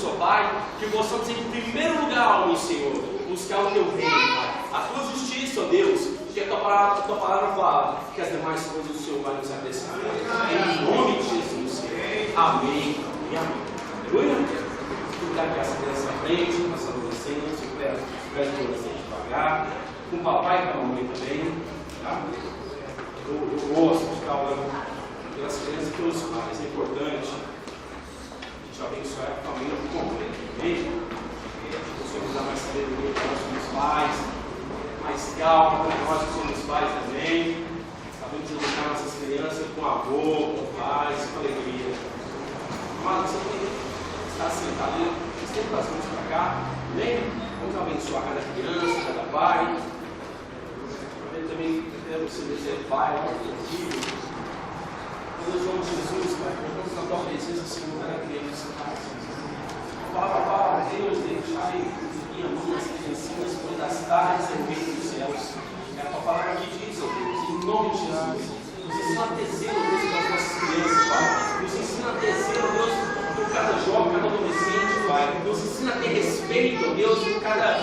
ó Pai, que possamos em primeiro lugar, ó meu Senhor, buscar o Teu reino, Pai. A Tua justiça, ó Deus, que a Tua palavra fala, que as demais coisas o Senhor vai nos acrescentar. Em nome de Jesus, amém e amém. Aleluia. Ficar aqui essa criança à frente, nossa adolescente, presta adolescente devagar, com o papai e com a mamãe também, tá? Eu gosto de ficar orando pelas crianças e pelos pais, é importante a gente abençoar a família por completo, amém? O Senhor nos dá mais sabedoria para nós somos pais, mais calma para nós que somos pais também, sabemos educar nossas crianças com amor, com paz, com alegria. Mas você tem que estar sentado, estende as mãos para cá, amém? Vamos abençoar cada criança, cada pai. Eu também quero você dizer, Pai, quando nós vamos Jesus, Pai, quando na tua presença, Senhor, cada criança, Pai. Fala, Deus, deixai minha mão as criancinhas por das tardes em meio dos céus. É a tua palavra que diz, ó Deus, em nome de Jesus. Nos ensina a tecer, ó Deus, das nossas crianças, Pai. Nos ensina a tecer, ó Deus, por cada jovem, cada adolescente, Pai. Nos ensina a ter respeito, ó Deus, por cada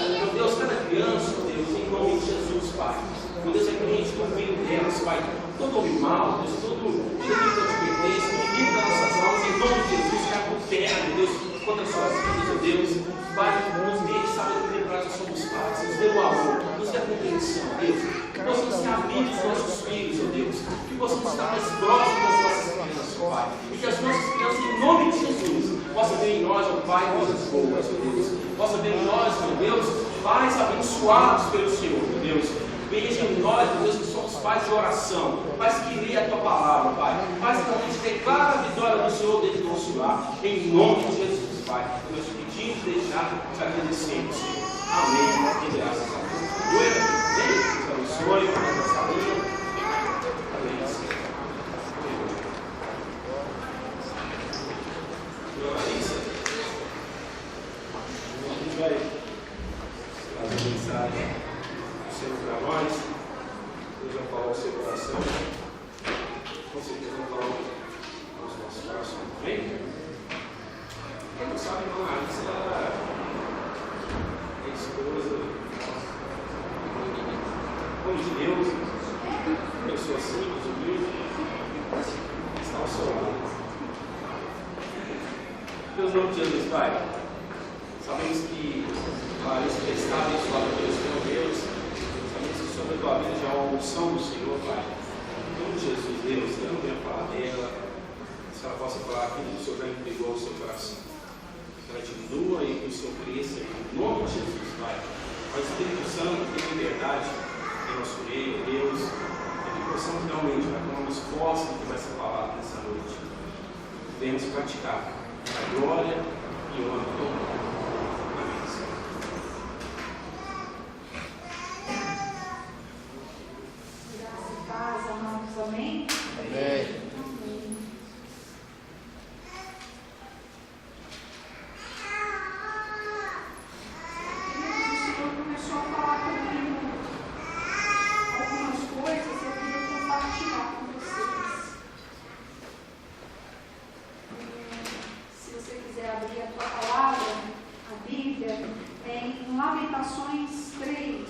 criança, ó Deus, em nome de Jesus, Pai. Meu Deus, é que a gente não vem delas, Pai. Todo o mal, Deus, tudo que te pertence, tudo livre das nossas almas, em nome de Jesus, que adultera, Deus, contra as suas vidas, ó Deus. Pai, nos dê sabedoria para nós somos pais, nos dê o amor, nos dê a compreensão, Deus. Que possamos ser amigos dos nossos filhos, ó Deus. Que possamos estar mais próximos das nossas crianças, ó Pai. E que as nossas crianças, em nome de Jesus, possam ver em nós, ó Pai, coisas boas, ó Deus. Possam ver em nós, ó Deus, pais abençoados pelo Senhor, ó Deus. Veja em nós, ó Deus, que somos pais de oração, pais que lê a Tua palavra, Pai. Pais que realmente declara a vitória do Senhor dentro do nosso lar, em nome de Jesus, Pai. Nós pedimos, deixar, te agradecemos, Senhor. Amém. E graças a Deus. Deus abençoe, Deus abençoe. Amém, Senhor. Larissa, a gente vai fazer a mensagem para nós. Deus vai falar o seu coração. Com certeza vai falar os nossos corações também. Quem não sabe, não, a Alice é esposa, homem de Deus, pessoa simples, humilde, está ao seu lado. Deus, nome de Jesus, Pai. Sabemos que a Alice está abençoada pelo Senhor Deus. Sobre a tua vida já é uma unção do Senhor, Pai. Em nome de Jesus, Deus, eu não venho falar dela, se ela possa falar aquilo que o Senhor já entregou ao seu coração. Que ela diminua e que o Senhor cresça, em nome de Jesus, Pai. Mas Espírito Santo, tem liberdade em nosso meio, Deus, e que possamos realmente, para que nós possamos ter essa palavra nessa noite. Devemos praticar a glória e honra do nome. Amém? Amém. O Senhor começou a falar comigo algumas coisas, eu queria compartilhar com vocês. Se você quiser abrir a tua palavra, a Bíblia, em Lamentações 3,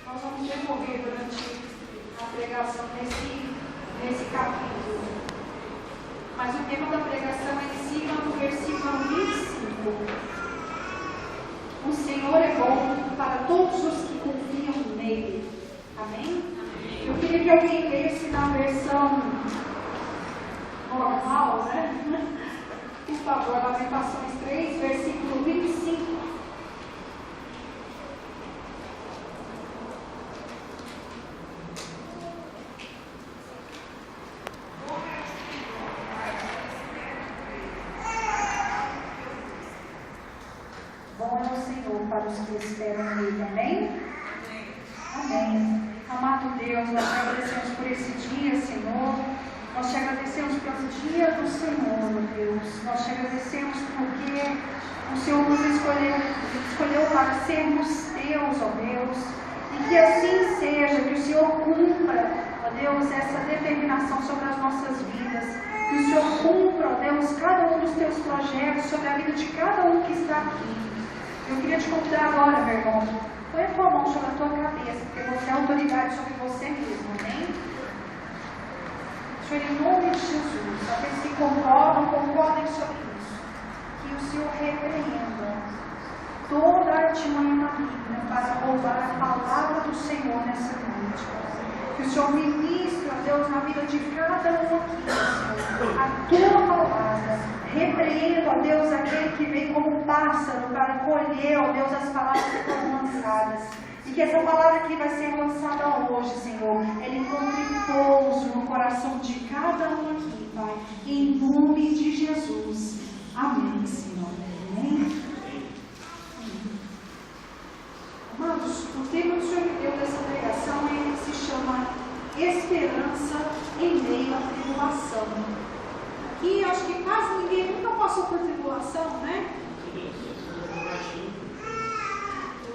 nós vamos decorrer durante a pregação nesse capítulo. Mas o tema da pregação é em cima do versículo 25. O Senhor é bom para todos os que confiam nele. Amém? Eu queria que alguém lesse na versão normal, né? Por favor, Lamentações 3, versículo 25. Para os que esperam nele, amém? Amém. Amado Deus, nós te agradecemos por esse dia, Senhor. Nós te agradecemos pelo dia do Senhor, Deus. Nós te agradecemos porque o Senhor nos escolheu para sermos teus, ó Deus. E que assim seja, que o Senhor cumpra, ó Deus, essa determinação sobre as nossas vidas. Que o Senhor cumpra, ó Deus, cada um dos teus projetos sobre a vida de cada um que está aqui. Eu queria te convidar agora, meu irmão. Põe a tua mão sobre a tua cabeça, porque você é autoridade sobre você mesmo, amém? Senhor, em nome de Jesus, aqueles que concordem sobre isso, que o Senhor repreenda toda a artimanha maligna para roubar a palavra do Senhor nessa noite. Que o Senhor ministre, ó Deus, na vida de cada um aqui, Senhor, a tua palavra. Repreenda, ó Deus, aquele que vem como um pássaro para colher, ó Deus, as palavras que foram lançadas. E que essa palavra que vai ser lançada hoje, Senhor, ela encontre pouso no coração de cada um aqui, Pai. Em nome de Jesus. Amém, Senhor. Amém. Amados, o tema que o Senhor me deu dessa pregação se chama Esperança em Meio à Tribulação. E acho que quase ninguém nunca passou por tribulação, né?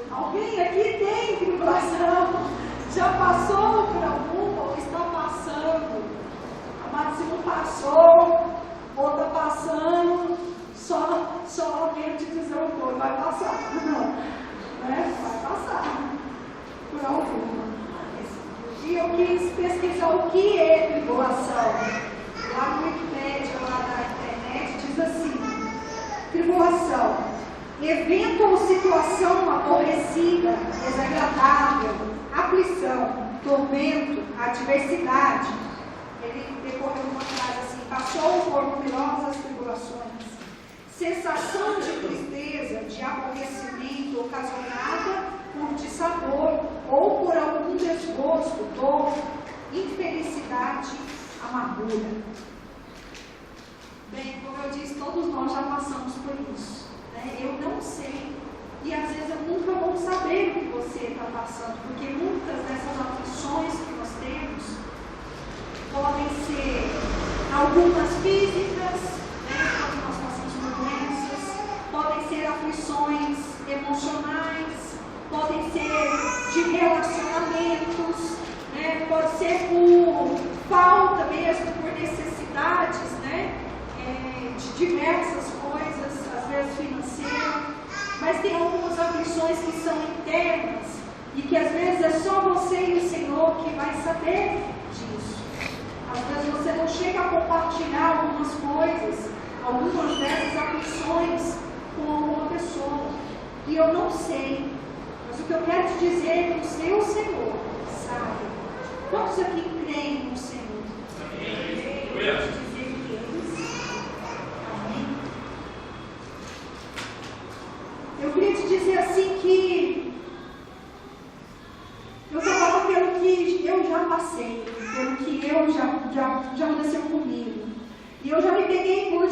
Alguém aqui tem tribulação? Já passou por alguma ou está passando? Amado, se não passou ou está passando, só quero te dizer um pouco, vai passar. Não, né? Vai passar por alguma. E eu quis pesquisar o que é tribulação. Lá no Wikipedia, lá na internet, diz assim: tribulação, evento ou situação aborrecida, desagradável, aflição, tormento, adversidade. Ele decorreu uma frase assim: passou por numerosas tribulações, sensação de tristeza, de aborrecimento ocasionada por dissabor ou por algum desgosto, dor, infelicidade, amargura. Bem, como eu disse, todos nós já passamos por isso, né? Eu não sei, e às vezes eu nunca vou saber o que você está passando, porque muitas dessas aflições que nós temos podem ser algumas físicas, né? Quando nós passamos por doenças, podem ser aflições emocionais, podem ser de relacionamentos, né? Pode ser por falta mesmo, por necessidades, né? De diversas coisas, às vezes financeiras, mas tem algumas aflições que são internas e que às vezes é só você e o Senhor que vai saber disso. Às vezes você não chega a compartilhar algumas coisas, algumas dessas aflições com alguma pessoa, e eu não sei, mas o que eu quero te dizer é que o seu Senhor sabe. Quantos aqui creem no Senhor? Amém. Eu queria te dizer assim que eu só falo pelo que eu já passei, pelo que eu já aconteceu comigo. E eu já me peguei por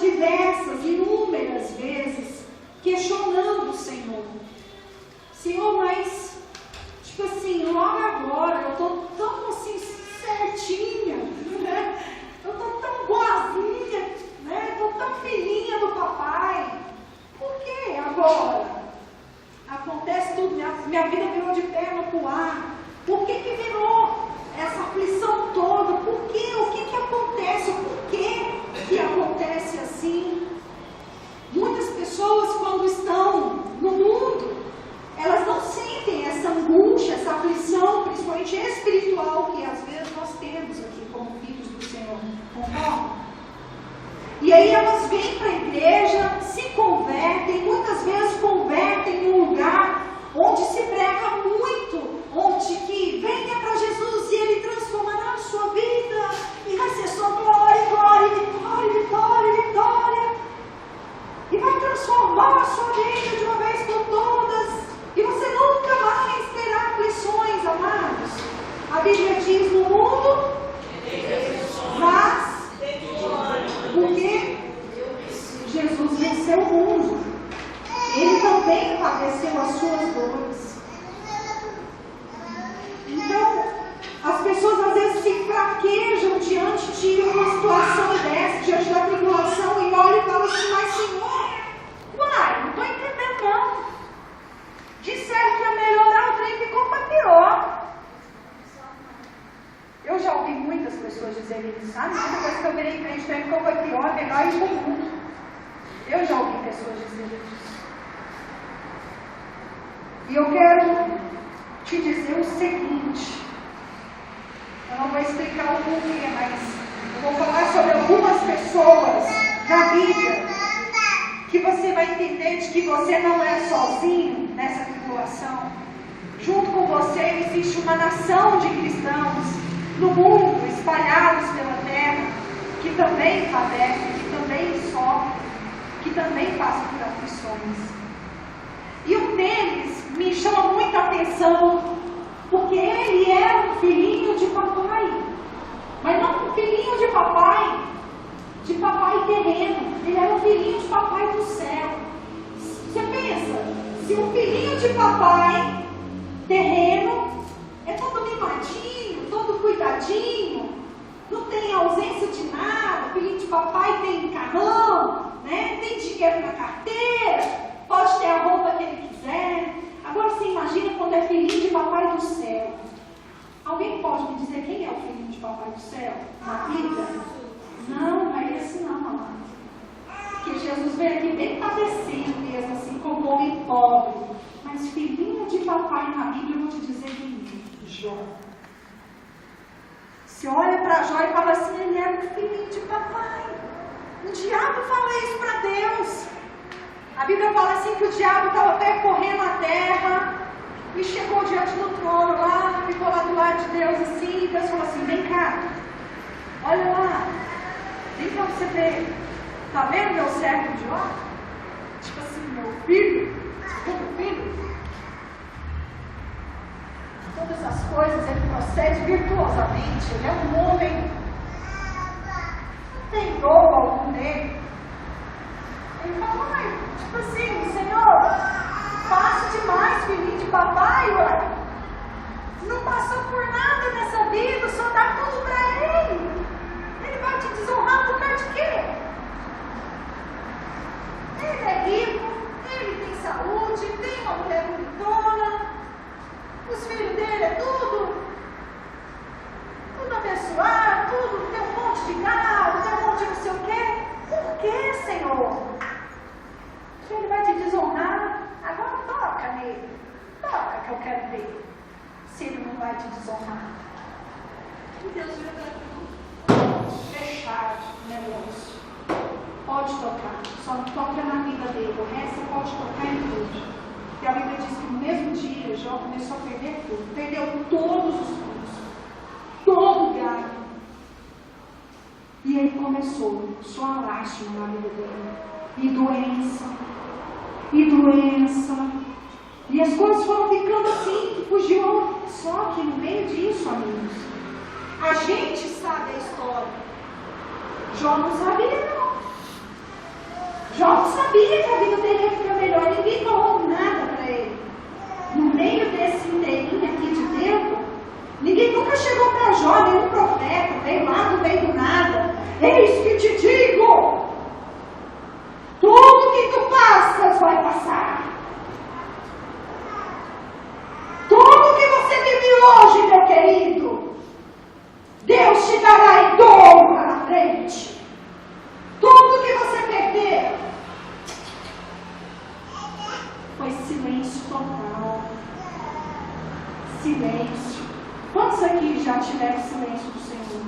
inúmeras vezes, questionando o Senhor. Senhor, mas, tipo assim, logo agora, eu estou tão assim, certinha, né? Eu estou tão boazinha, né? Estou tão filhinha do papai. Por que agora? Acontece tudo, minha vida virou de perna para o ar. Por que virou essa aflição toda? Por quê? O que acontece? Por que acontece assim? Muitas pessoas, quando estão no mundo, elas não sentem essa angústia, essa aflição, principalmente espiritual, que às vezes nós temos aqui como filhos do Senhor. Concorda? E aí elas vêm para a igreja, se convertem, muitas vezes convertem em um lugar onde se prega muito, onde que venha para Jesus e Ele transformará a sua vida, e vai ser só glória, glória, vitória, vitória, vitória, e vai transformar a sua vida de uma vez por todas, e você nunca mais terá aflições, amados. A Bíblia diz: no mundo, mas porque Jesus venceu o mundo, Ele também padeceu as suas dores. Então, as pessoas às vezes se fraquejam diante de uma situação dessa, diante da tribulação, e olham e falam assim: mas Senhor, uai, não estou entendendo não. Disseram que ia melhorar, o trem ficou para pior. Eu já ouvi muitas pessoas dizerem isso, sabe? Muita coisa que eu virei crente, o trem ficou para E eu quero te dizer o seguinte, eu não vou explicar o porquê, mas eu vou falar sobre algumas pessoas na Bíblia que você vai entender de que você não é sozinho nessa tribulação. Junto com você existe uma nação de cristãos no mundo, espalhados pela terra, que também padecem, que também sofrem, que também passam por aflições. E um deles me chama muita atenção, porque ele era um filhinho de papai, mas não um filhinho de papai terreno, ele era um filhinho de papai do céu. Você pensa, se um filhinho de papai terreno é todo mimadinho, todo cuidadinho, não tem ausência de nada, filhinho de papai tem carrão, né? Tem dinheiro na carteira, pode ter a roupa que ele quiser. Agora você imagina quando é filhinho de papai do céu. Alguém pode me dizer quem é o filhinho de papai do céu na Bíblia? Não é esse não, amado. Porque Jesus veio aqui bem padecendo mesmo, assim, como homem pobre. Mas filhinho de papai na Bíblia, eu vou te dizer quem é. Jó. Você olha para Jó e fala assim, ele era um filhinho de papai. O diabo fala isso para Deus. A Bíblia fala assim que o diabo estava percorrendo a terra e chegou diante do trono lá, ficou lá do lado de Deus assim, e Deus falou assim, vem cá, olha lá, vem cá você ver, tá vendo meu servo Jó? Tipo assim, meu filho, todas essas coisas ele procede virtuosamente, ele é um homem, não tem roubo algum nele. Ele falou, mãe, tipo assim, Senhor, fácil demais, filhinho de papai, ué. Não passou por nada nessa vida, só dá tudo para ele. Ele vai te desonrar por causa de quê? Ele é rico, ele tem saúde, tem uma mulher bonitona, os filhos dele é tudo abençoado, tudo, tem um monte de carro, tem um monte de não sei o quê. Por quê, Senhor? Ele vai te desonrar, agora toca nele, toca que eu quero ver se ele não vai te desonrar. E Deus vai dar fechado o negócio. Pode tocar, só não toca na vida dele, o resto você pode tocar em tudo. E a Bíblia diz que no mesmo dia Jó começou a perder tudo, perdeu todos os frutos, todo o gado. E aí começou só a lástima na vida dele, e doença. E as coisas foram ficando assim, fugiu. Só que no meio disso, amigos, a gente sabe a história. Jó não sabia, não. Jó não sabia que a vida dele ia ficar melhor. Ninguém falou nada para ele. No meio desse inteirinho aqui de tempo, ninguém nunca chegou para Jó, nenhum profeta, veio lá do meio do nada. Eis que te digo, tudo que tu passas vai passar. Tudo que você vive hoje, meu querido, Deus te dará em dobro lá na frente. Tudo que você perder. Foi silêncio total. Silêncio. Quantos aqui já tiveram silêncio do Senhor?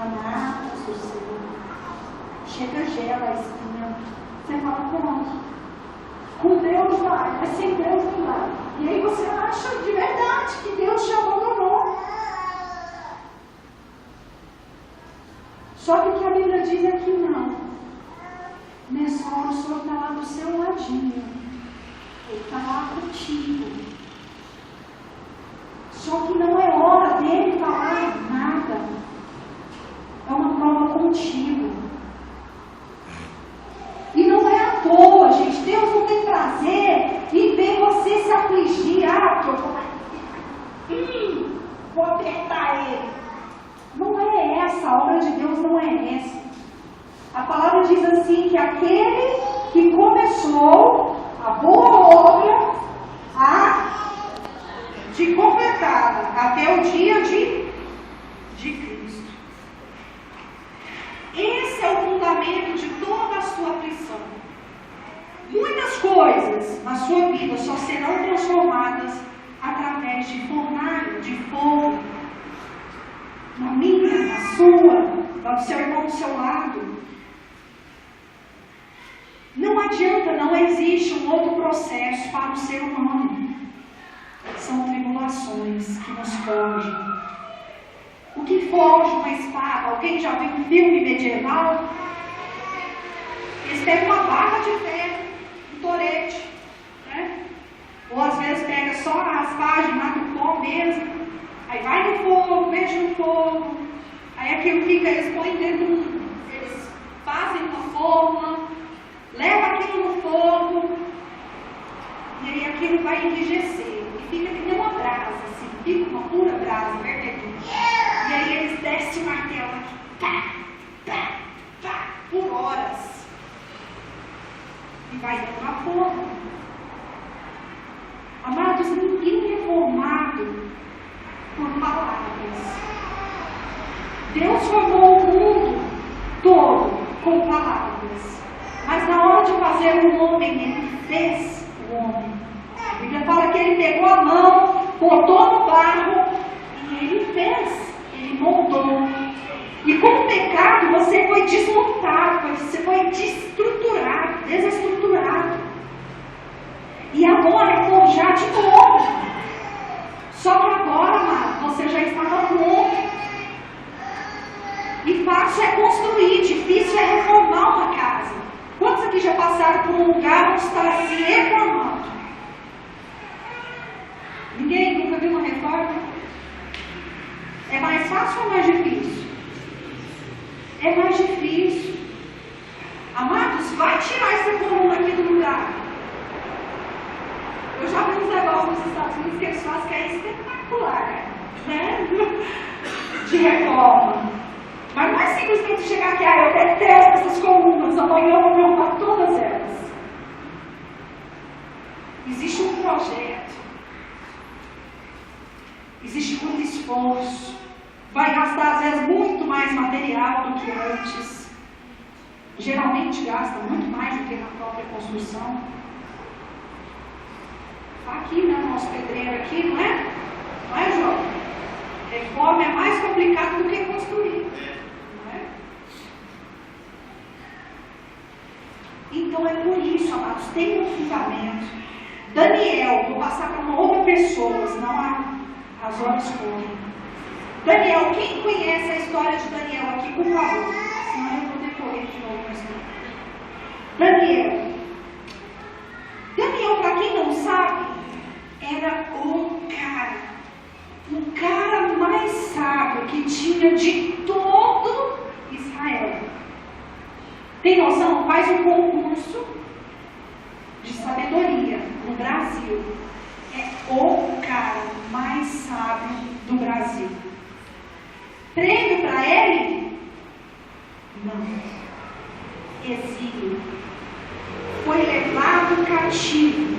Amados do Senhor. Chega, gela a espinha. Você fala, pronto. Com Deus vai, mas sem Deus não vai. E aí você acha de verdade que Deus te abandonou. Só que o que a Bíblia diz é que não. Nessa hora o Senhor está lá do seu ladinho. Ele está lá contigo. Só que não é hora dele falar nada. É uma prova contigo. E não é à toa, gente. Deus não tem prazer em ver você se afligir. Ah, que eu vou apertar ele. Não é essa, a obra de Deus não é essa. A palavra diz assim, que aquele que começou a boa obra de completada até o dia de Cristo. Esse é o fundamento de toda a sua aflição. Muitas coisas coisas na sua vida só serão transformadas através de fornalha, de fogo. Na minha, na sua, no seu irmão do seu lado. Não adianta, não existe um outro processo para o ser humano. São tribulações que nos fogem. O que foge uma espada? Alguém já viu um filme medieval? Eles pegam uma barra de ferro, um torete, né? Ou às vezes pega só a raspagem lá do pó mesmo, aí vai no fogo, mexe no fogo, aí aquilo fica, eles põem dentro, eles fazem uma forma, leva aquilo no fogo, e aí aquilo vai enrijecer, e fica que nem uma brasa, assim, fica uma pura brasa, vermelhinha. E aí eles descem o martelo aqui, tá, tá, tá, por horas. E vai dando uma forma. Amados, ninguém é formado por palavras. Deus formou o mundo todo com palavras. Mas na hora de fazer o homem, ele fez o homem. A Bíblia fala que ele pegou a mão, botou no barro e ele fez, ele moldou. E com o pecado você foi desmontado, você foi desestruturado. E agora é forjar de novo. Só que agora, amado, você já estava pronto. E fácil é construir, difícil é reformar uma casa. Quantos aqui já passaram por um lugar onde está se reformando? Ninguém nunca viu uma reforma? É mais fácil ou mais difícil? É mais difícil. Amados, vai tirar essa coluna aqui do lugar. Eu já vi uns negócios nos Estados Unidos que eles fazem que é espetacular, né? De reforma. Mas não é simplesmente chegar aqui, eu detesto essas colunas, amanhã eu vou derrubar todas elas. Existe um projeto. Existe muito esforço. Vai gastar, às vezes, muito mais material do que antes. Geralmente gasta muito mais do que na própria construção. Aqui, né, nosso pedreiro aqui, não é? Não é, João? Reforma é mais complicado do que construir. Não é? Então é por isso, amados, tem um fundamento. Daniel, vou passar para uma outra pessoa, senão as horas correm. Daniel, quem conhece a história de Daniel aqui, por favor? Senão eu vou decorrer de novo a história. Daniel. Daniel, para quem não sabe, era o cara mais sábio que tinha de todo Israel. Tem noção? Faz um concurso de sabedoria no Brasil. É o cara mais sábio do Brasil. Prêmio para ele? Não. Exílio. Foi levado cativo.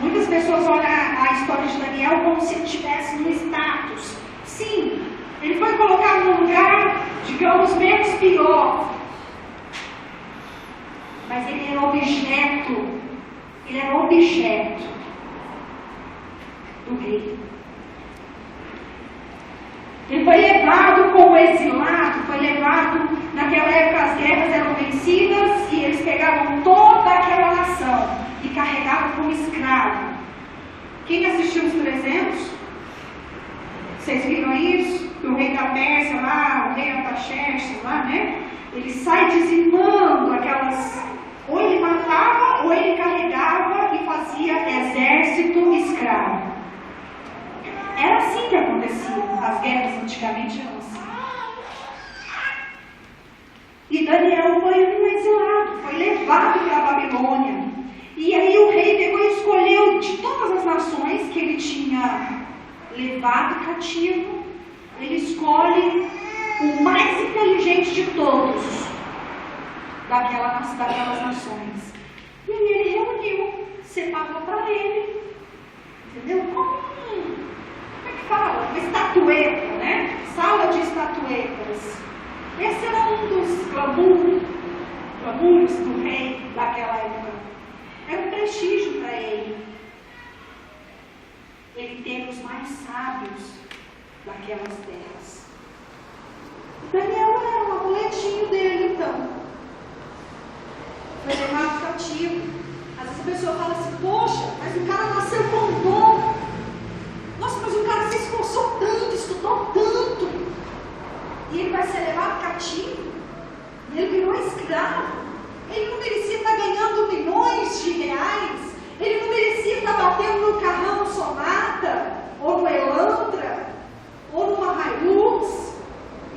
Muitas pessoas olham a história de Daniel como se ele estivesse no status. Sim, ele foi colocado num lugar, digamos, menos pior. Mas ele era objeto. Ele era objeto do rei. Ele foi levado como exilado, foi levado, naquela época as guerras eram vencidas e eles pegavam toda aquela nação e carregavam como escravo. Quem assistiu os 300? Vocês viram isso? Que o rei da Pérsia lá, o rei Artaxerxes lá, né? Ele sai dizimando aquelas... Ou ele matava, ou ele carregava e fazia exército escravo. Era assim que acontecia. As guerras antigamente eram assim. E Daniel foi um exilado, foi levado para a Babilônia. E aí o rei pegou e escolheu de todas as nações que ele tinha levado cativo, ele escolhe o mais inteligente de todos daquelas nações. E aí ele reuniu, separou para ele. Entendeu? Como é que fala? Uma estatueta, né? Sala de estatuetas. Esse era um dos clamores do rei daquela época. Era um prestígio para ele. ele os mais sábios daquelas terras. Daniel era o amuletinho dele, então. Foi levado cativo. Às vezes a pessoa fala assim, poxa, mas o cara nasceu com um dom. Nossa, mas o cara se esforçou tanto, estudou tanto. E ele vai ser levado cativo. E ele virou escravo. Ele não merecia estar ganhando milhões de reais. Ele não merecia estar batendo no carrão Sonata, ou no Elantra, ou numa Hilux,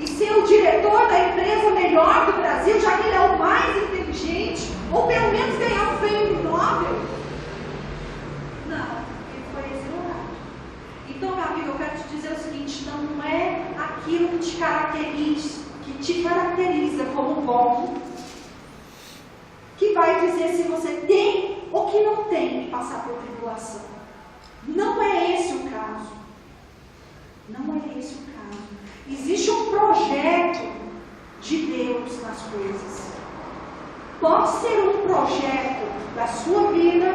e ser o diretor da empresa melhor do Brasil, já que ele é o mais inteligente, ou pelo menos ganhar um prêmio Nobel. Não, ele foi exilado. Então, meu amigo, eu quero te dizer o seguinte, não é aquilo que te caracteriza como bom, que vai dizer se você tem ou que não tem que passar por tribulação. Não é esse o caso. Não é esse o caso. Existe um projeto de Deus nas coisas. Pode ser um projeto da sua vida,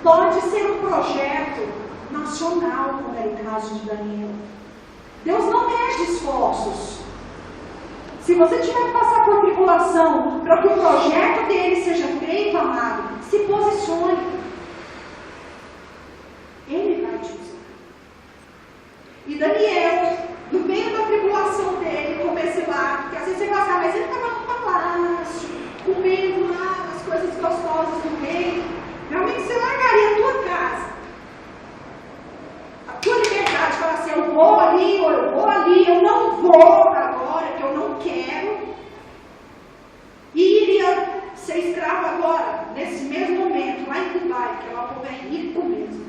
pode ser um projeto nacional, como era o caso de Daniel. Deus não mede esforços. Se você tiver que passar por tribulação para que o projeto dele seja feito, amado, se posicione. Ele vai te usar. E Daniel, no meio da tribulação dele, como esse lado, porque às vezes você vai falar, mas ele estava no palácio, comendo lá as coisas gostosas do rei. Realmente você largaria a tua casa, a tua liberdade, falar assim, eu vou ali, ou eu vou ali, eu não vou agora, que eu não quero. E iria ser escravo agora, nesse mesmo momento, lá em Dubai, que é um povo rico mesmo.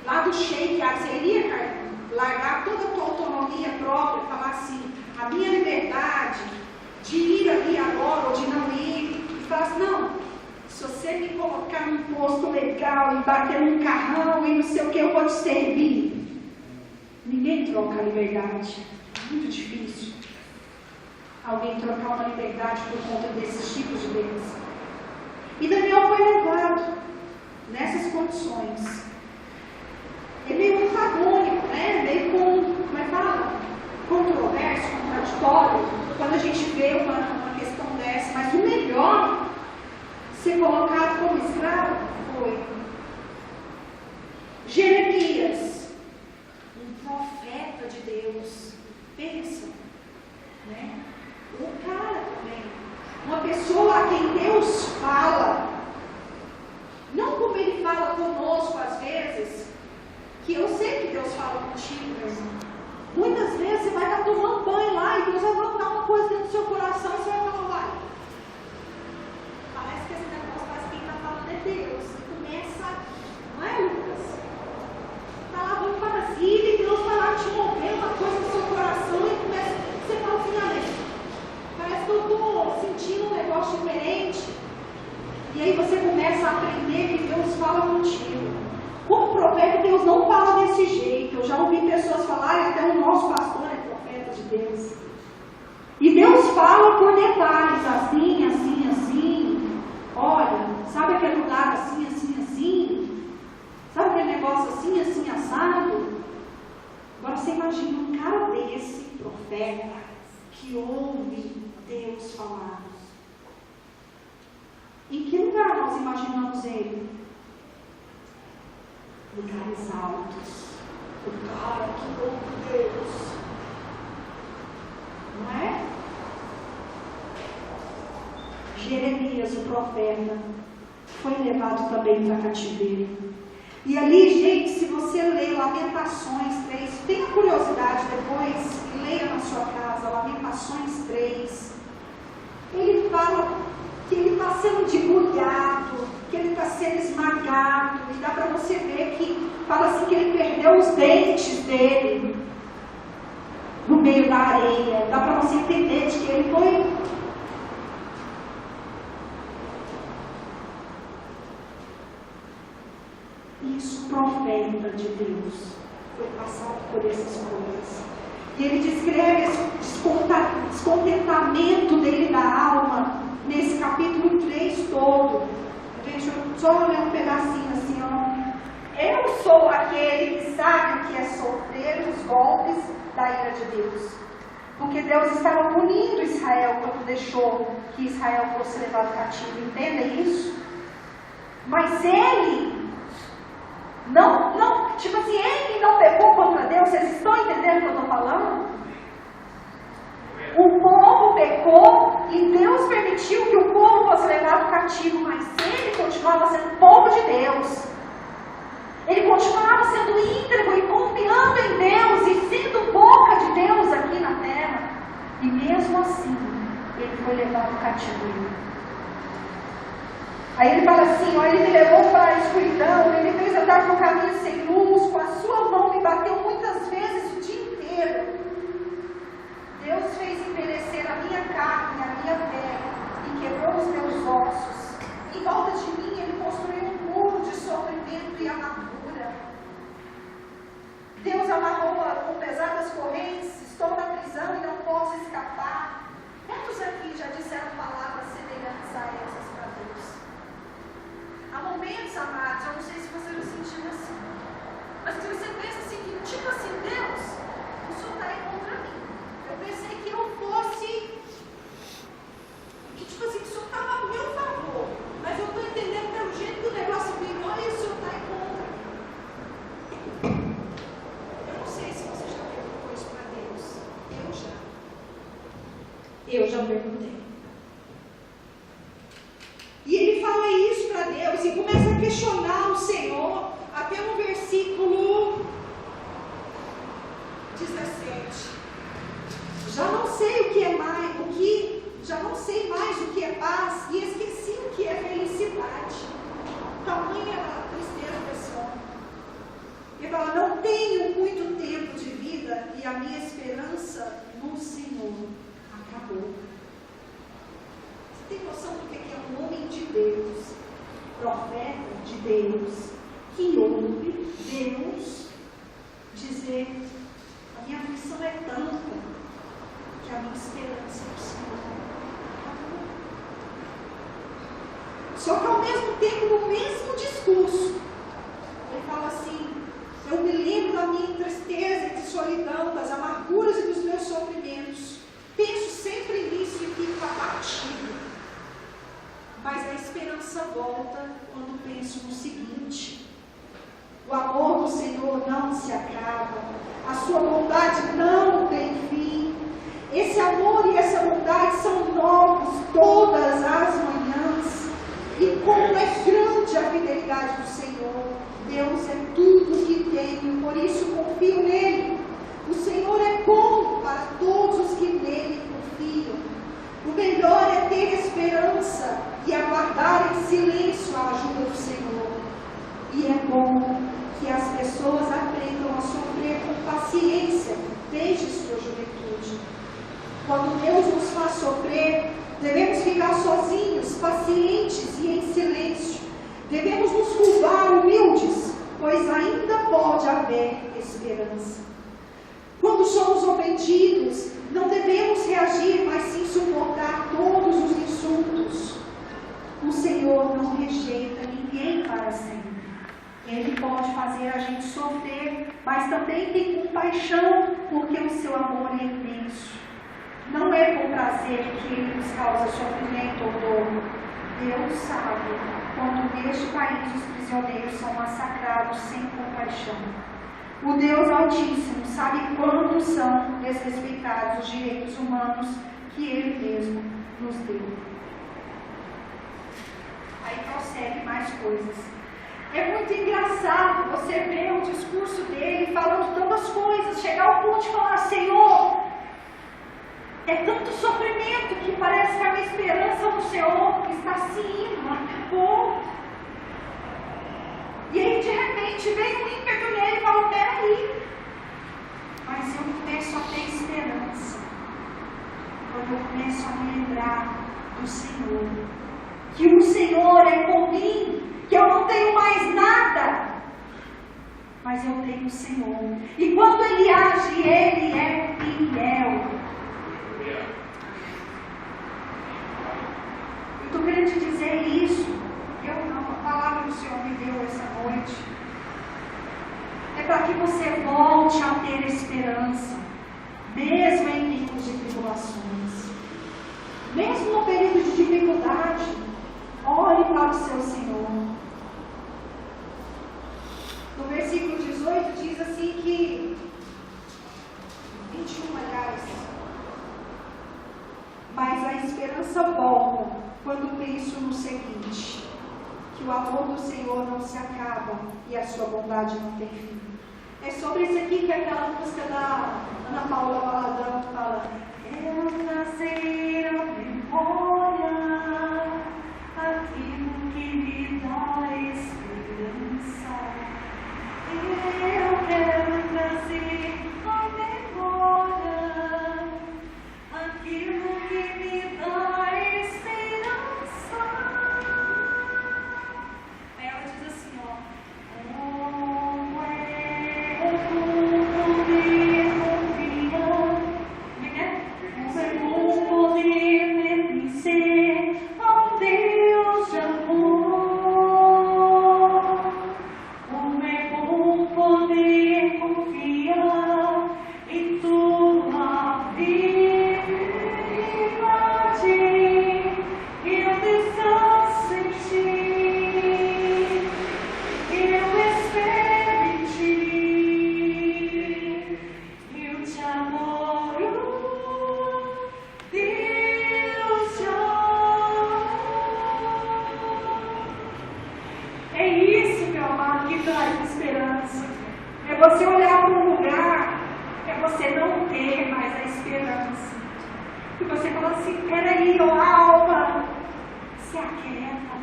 Lá do Sheik, você iria largar toda a tua autonomia própria e falar assim, a minha liberdade de ir ali agora ou de não ir, e falar assim, não, se você me colocar num posto legal e bater num carrão e não sei o que, eu vou te servir. Ninguém troca a liberdade. É muito difícil alguém trocar uma liberdade por conta desses tipos de bens. E Daniel foi levado nessas condições. É meio antagônico, né? Meio como é que fala? Controverso, contraditório, quando a gente vê uma questão dessa. Mas o melhor, ser colocado como escravo, foi Jeremias, um profeta de Deus. Pensa, né? O cara também, uma pessoa a quem Deus fala, não como Ele fala conosco às vezes, que eu sei que Deus fala contigo, meu irmão. Muitas vezes você vai estar tomando banho lá e Deus vai botar uma coisa dentro do seu coração e você vai falar, vai. Parece que esse negócio parece que quem está falando é Deus. E começa, não é, Lucas? Está lavando vasilha e Deus vai lá te mover uma coisa no seu coração e começa, você fala assim, olha, parece que eu estou sentindo um negócio diferente. E aí você começa a aprender que Deus fala contigo. Como profeta, Deus não fala desse jeito. Eu já ouvi pessoas falarem, até o nosso pastor é profeta de Deus. E Deus fala por detalhes, assim, assim, assim. Olha, sabe aquele lugar assim, assim, assim? Sabe aquele negócio assim, assim, assado? Agora você imagina um cara desse, profeta, que ouve Deus falar. Em que lugar nós imaginamos ele? Lugares altos. O cara que ouve Deus. Não é? Jeremias, o profeta, foi levado também para cativeiro. E ali, gente, se você ler Lamentações 3, tenha curiosidade depois e leia na sua casa, Lamentações 3. Ele fala que ele está sendo debulhado, que ele está sendo esmagado, e dá para você ver que fala assim que ele perdeu os dentes dele no meio da areia. Dá para você entender de que ele foi isso, profeta de Deus, foi passado por essas coisas. E ele descreve esse descontentamento dele da alma nesse capítulo 3 todo. Gente, eu só ler um pedacinho assim, ó. Eu sou aquele que sabe o que é sofrer os golpes da ira de Deus. Porque Deus estava punindo Israel quando deixou que Israel fosse levado cativo. Entendem isso? Mas ele ele não pecou contra Deus. Vocês estão entendendo o que eu estou falando? O povo pecou e Deus permitiu que o povo fosse levado cativo, mas ele continuava sendo povo de Deus. Ele continuava sendo íntegro e confiando em Deus e sendo boca de Deus aqui na terra. E mesmo assim, ele foi levado cativo. Aí ele fala assim, ele me levou para a escuridão, ele me fez andar por caminhos sem luz, com a sua mão me bateu muitas vezes o dia inteiro. Deus fez envelhecer a minha carne, a minha pele, e quebrou os meus ossos. Em volta de mim, ele construiu um muro de sofrimento e amargura. Deus amarrou-a com pesadas correntes, estou na prisão e não posso escapar. Quantos aqui já disseram palavras semelhantes a essas para Deus? Há momentos, amados, eu não sei se você já sentiu assim, mas que você pensa assim, que tipo assim, Deus, o Senhor está aí contra mim. Eu pensei que eu fosse, que tipo assim, que o Senhor estava a meu favor, mas eu estou entendendo pelo jeito que o negócio virou e o Senhor está aí contra mim. Eu não sei se você já perguntou isso para Deus. Eu já perguntei. E ele fala isso para Deus e começa a questionar o Senhor, até no versículo 17. Já não sei o que é mais, já não sei mais o que é paz e esqueci o que é felicidade. Tamanha a tristeza desse homem. Ele fala, não tenho muito tempo de vida e a minha esperança no Senhor acabou. Você tem noção do que é um homem de Deus, profeta de Deus, que ouve Deus dizer, a minha aflição é tanta que a minha esperança é o Senhor acabou. Só que ao mesmo tempo, no mesmo discurso, ele fala assim, eu me lembro da minha tristeza e de solidão, das amarguras e dos meus sofrimentos. Penso sempre nisso e fico abatido. Mas a esperança volta quando penso no seguinte: o amor do Senhor não se acaba, a sua bondade não tem fim. Esse amor e essa bondade são novos todas as manhãs. E como é grande a fidelidade do Senhor. Deus é tudo que tenho, por isso confio nele. O Senhor é bom para todos os que nele confiam. O melhor é ter esperança e aguardar em silêncio a ajuda do Senhor. E é bom que as pessoas aprendam a sofrer com paciência desde sua juventude. Quando Deus nos faz sofrer, devemos ficar sozinhos, pacientes e em silêncio. Devemos nos curvar humildes, pois ainda pode haver esperança. Quando somos ofendidos, não devemos reagir, mas sim suportar todos os insultos. O Senhor não rejeita ninguém para sempre. Ele pode fazer a gente sofrer, mas também tem compaixão, porque o seu amor é imenso. Não é por prazer que ele nos causa sofrimento ou dor. Deus sabe quando neste país os prisioneiros são massacrados sem compaixão. O Deus Altíssimo sabe quando são desrespeitados os direitos humanos que Ele mesmo nos deu. Aí prossegue mais coisas. É muito engraçado você ver o discurso dele falando tantas coisas, chegar ao ponto de falar, Senhor, é tanto sofrimento que parece que a minha esperança no Senhor está se indo, acabou. E aí de repente vem um ímpeto nele e fala, peraí, mas eu começo a ter esperança quando eu começo a me lembrar do Senhor, que o Senhor é por mim, que eu não tenho mais nada, mas eu tenho o Senhor. E quando Ele age, Ele é fiel. Eu estou querendo te dizer isso. A palavra que o Senhor me deu essa noite. para que você volte a ter esperança, mesmo em tempos de tribulações. Mesmo no período de dificuldade, ore para o seu Senhor. No versículo 18 diz assim que 21, aliás, mas a esperança volta quando penso no seguinte, que o amor do Senhor não se acaba e a sua bondade não tem fim. É sobre isso aqui que aquela música da Ana Paula Valadão fala: eu trazer a memória aquilo que me dá esperança. Eu quero trazer a memória aquilo que me dá esperança. Aí ela diz assim, ó: como é bom poder confiar, como é bom poder pertencer a um Deus de amor. Como é bom poder confiar em tua fidelidade. Eu descanso em ti, eu espero em ti, eu te adoro, Deus te amo. É isso, meu amado, que traz esperança. É você olhar para um lugar, é você não ter mais a esperança. E você fala assim: peraí, ó alma, se aquieta.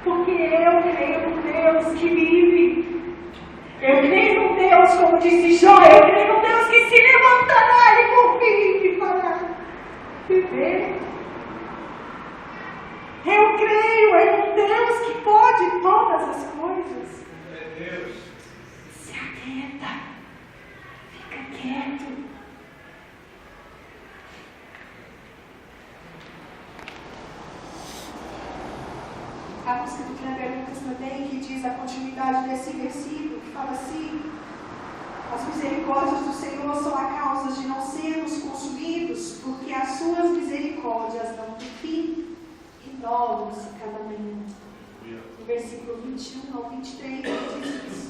Porque eu creio no Deus que vive. Eu creio no Deus, como disse Jó, eu creio no Deus que se levantará e por fim me fará viver. Eu creio em um Deus que pode todas as coisas. Se aquieta, fica quieto. A música do Kleber Lucas também, que diz a continuidade desse versículo, que fala assim: as misericórdias do Senhor são a causa de não sermos consumidos, porque as suas misericórdias não têm fim, renovam-se cada manhã. No versículo 21 ao 23, diz isso.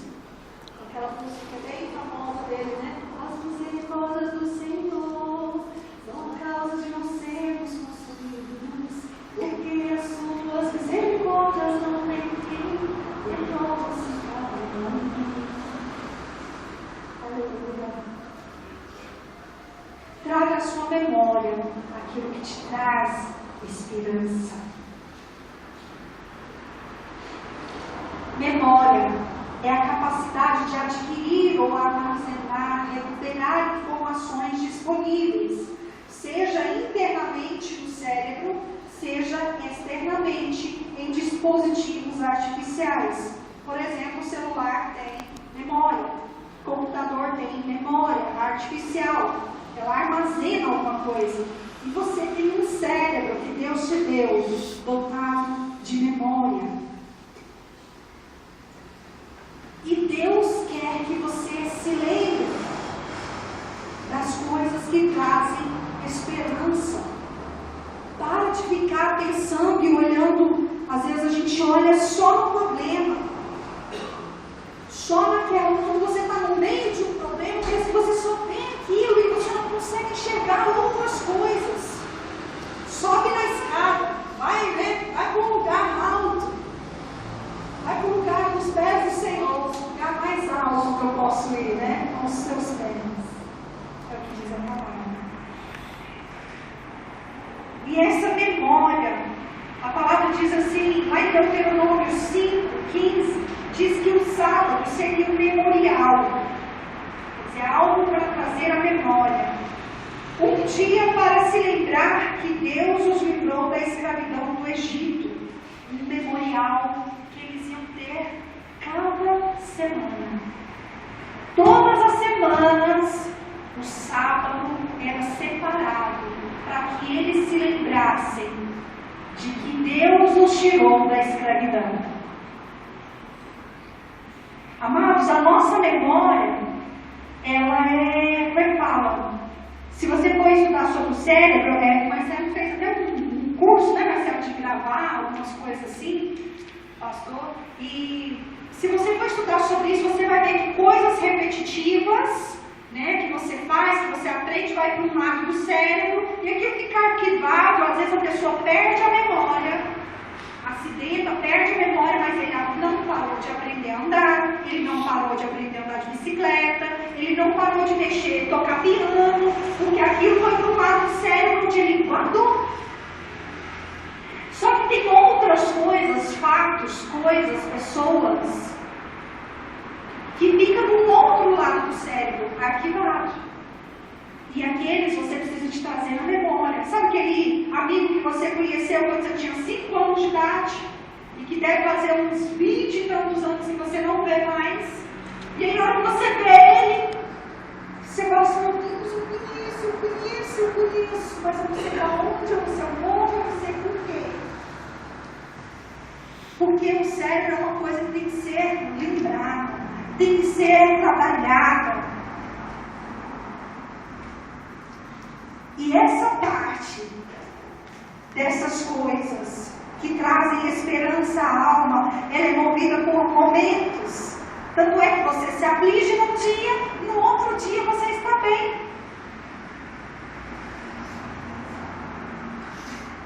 Aquela música bem famosa dele, né? As misericórdias do Senhor são a causa de não sermos consumidos, porque as suas misericórdias não têm fim, renovam-se cada manhã. Aleluia. Traga à sua memória aquilo que te traz esperança. Memória é a capacidade de adquirir ou armazenar, recuperar informações disponíveis, seja internamente no cérebro, seja externamente em dispositivos artificiais. Por exemplo, o celular tem memória, o computador tem memória artificial, ela armazena alguma coisa. E você tem um cérebro que Deus te deu, dotado de memória. E Deus quer que você se lembre das coisas que trazem esperança. Para de ficar pensando e olhando. Às vezes a gente olha só no problema, só naquela. Quando você está no meio de um problema, parece que você só tem aquilo e você não consegue enxergar outras coisas. Sobe na escada, vai para um lugar alto, vai para o lugar dos pés do Senhor, o lugar mais alto que eu posso ir, né? Com os seus pés. É o que diz a palavra. E essa memória, a palavra diz assim, lá em Deuteronômio 5:15, diz que o sábado seria um memorial, quer dizer, algo para trazer a memória. Um dia para se lembrar que Deus os livrou da escravidão do Egito. Um memorial que eles iam ter cada semana. Todas as semanas, o sábado era separado para que eles se lembrassem de que Deus os tirou da escravidão. Amados, a nossa memória, ela é, como é que fala? Se você for estudar sobre o cérebro, o Marcelo fez até um curso, né, Marcelo, de gravar algumas coisas assim, pastor, e se você for estudar sobre isso, você vai ver que coisas repetitivas, né, que você faz, que você aprende, vai para um lado do cérebro, e aquilo fica arquivado. Às vezes a pessoa perde a memória, acidenta, perde a memória, mas ele não parou de aprender a andar, ele não parou de aprender a andar de bicicleta, ele não parou de mexer, tocar piano, porque aquilo foi para um lado do cérebro onde ele guardou. Só que tem outras coisas, fatos, coisas, pessoas, que ficam no outro lado do cérebro, arquivado. E aqueles você precisa de trazer na memória. Sabe aquele amigo que você conheceu quando você tinha 5 anos de idade? E que deve fazer uns 20 e tantos anos que você não vê mais? E aí na hora que você vê ele, você fala assim, meu Deus, eu conheço, mas eu não sei aonde, eu não sei onde, eu não sei por quê. Porque o cérebro é uma coisa que tem que ser lembrada, tem que ser trabalhada. E essa parte dessas coisas que trazem esperança à alma, ela é movida por momentos. Tanto é que você se aflige num dia, no outro dia você está bem.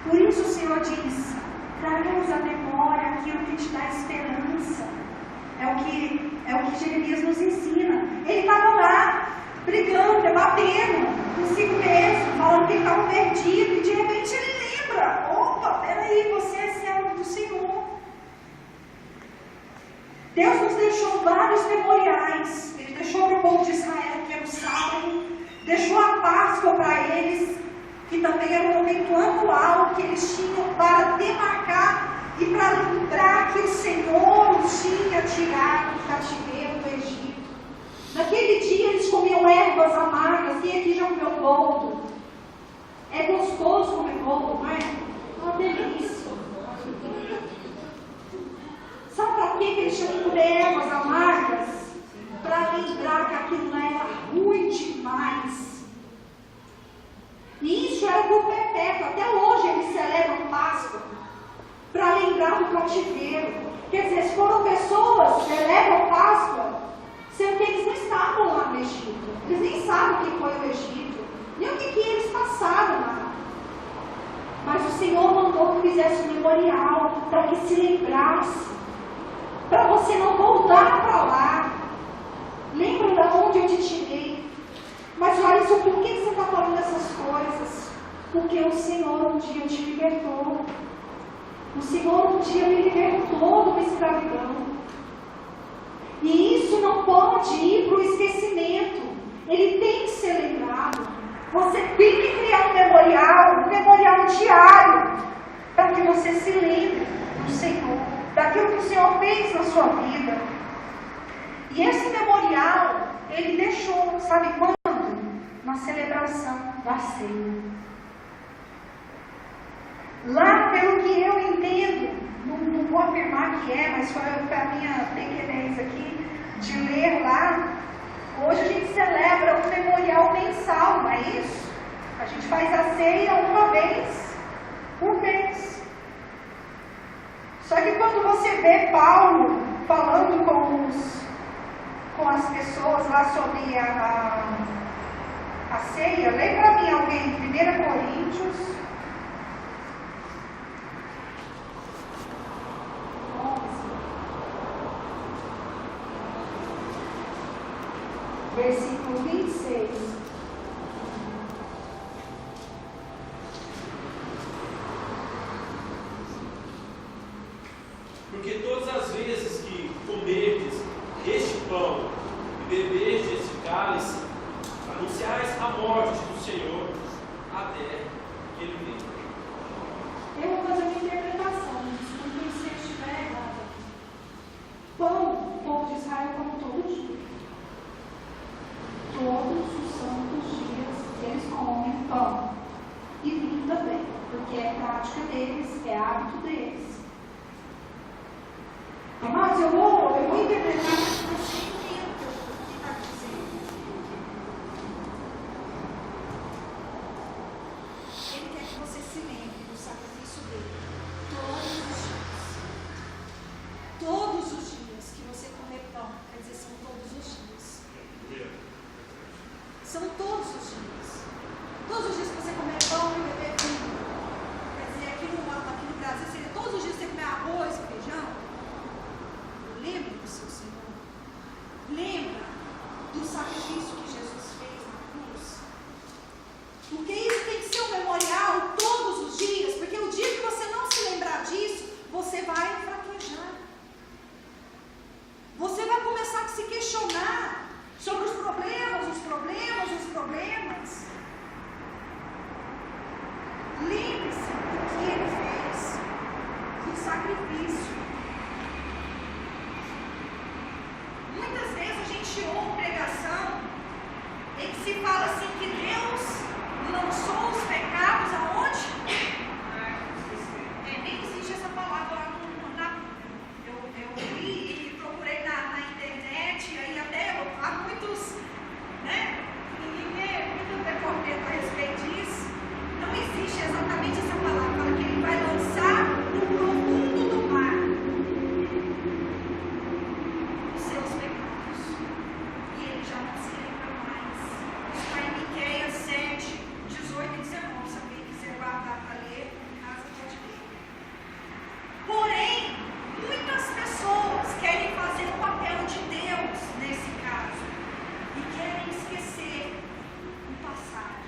Por isso o Senhor diz, traz à memória aquilo que te dá esperança. É o que Jeremias nos ensina. Ele estava lá, brigando, debatendo consigo mesmo, falando que ele estava perdido, e de repente ele lembra, opa, peraí, você é servo do Senhor. Deus nos deixou vários memoriais. Ele deixou para o povo de Israel, que era o sábado, deixou a Páscoa para eles, que também era um momento anual que eles tinham para demarcar e para lembrar que o Senhor os tinha tirado do cativeiro do Egito. Naquele dia eles comiam ervas amargas. Quem aqui já comeu boldo? É gostoso comer boldo, não é? É uma delícia. Sabe para que eles tinham que comer ervas amargas? Para lembrar que aquilo não era ruim demais. E isso era por perpétuo. Até hoje eles celebram Páscoa para lembrar do cativeiro. Quer dizer, se foram pessoas que celebram Páscoa, sendo que eles não estavam lá no Egito. Eles nem sabem o que foi o Egito, nem o que eles passaram lá. Mas o Senhor mandou que fizesse um memorial para que se lembrasse, para você não voltar para lá. Lembra de onde eu te tirei? Mas olha só, por que você está falando essas coisas? Porque o Senhor um dia te libertou. O Senhor um dia me libertou de uma escravidão. E isso não pode ir para o esquecimento. Ele tem que ser lembrado. Você tem que criar um memorial diário, para que você se lembre do Senhor, daquilo que o Senhor fez na sua vida. E esse memorial, ele deixou, sabe quando? Na celebração da ceia. Lá, pelo que eu entendo, não vou afirmar que é, mas foi a minha pequenez aqui, de ler lá. Hoje a gente celebra um memorial mensal, não é isso? A gente faz a ceia uma vez por mês. Só que quando você vê Paulo falando com as pessoas lá sobre a ceia, lê para mim alguém, 1 Coríntios 11, versículo 26. Porque todas as vezes que comerdes este pão e beberdes este cálice, anunciais a morte do Senhor até que ele venha. Eu vou fazer uma interpretação, desculpe se eu estiver errado. Pão, o povo de Israel come todo dia. Todos os santos dias eles comem pão. E vinho também, porque é prática deles, é hábito deles. Mas eu vou interpretar assim, todos os dias que você comer pão, quer dizer, são todos os dias. São todos os dias. Todos os dias que você comer pão e beber vinho. Quer dizer, aqui no Brasil, seria todos os dias que você comer arroz e feijão. Lembra do seu Senhor. Lembra do sacrifício que Jesus fez na cruz. Porque isso tem que ser um memorial todos os dias. Porque o dia que você não se lembrar disso, você vai fraquejar. Você vai começar a se questionar sobre os problemas. Lembre-se do que ele fez, do sacrifício. Muitas vezes a gente ouve pregação em que se fala assim que Deus lançou os pecados aonde? Nem existe essa palavra lá eu li e procurei na internet, e aí até há muitos, muito depoimento a respeito disso. Não existe exatamente essa palavra, fala que ele vai lançar no profundo do mar os seus pecados, e ele já não se lembra mais. Isso está em Miqueias 7, 18 e 19, se alguém quiser guardar para ler, em casa pode ler. Porém, muitas pessoas querem fazer o papel de Deus nesse caso, e querem esquecer o passado.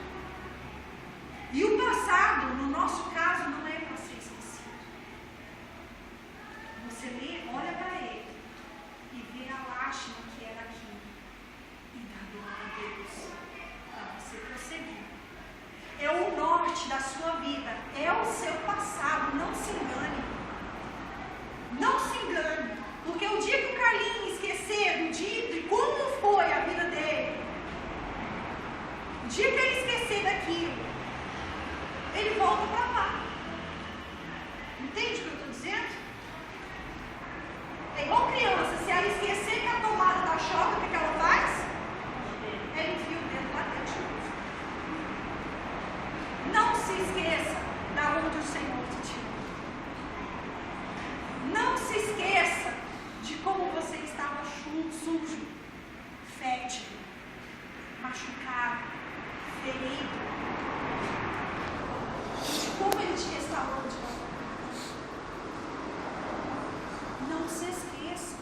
E o passado, no nosso caso, não é para ser esquecido. Você olha para ele e vê a lástima que era aquilo e dá glória a Deus para você prosseguir. É o norte da sua vida, é o seu passado, não se engane. Não se engane, porque o dia que o Carlinhos esquecer do dia de como foi a vida dele, o dia que ele esquecer daquilo, ele volta para lá. Entende o que eu estou dizendo? É igual criança, se ela esquecer que a tomada da choca, o que ela faz? Ela enfia o dedo lá dentro. Não se esqueça da onde o Senhor te tirou. Não se esqueça de como você estava sujo, fétido, machucado, ferido. De como ele te restaurou de volta. Não se esqueça.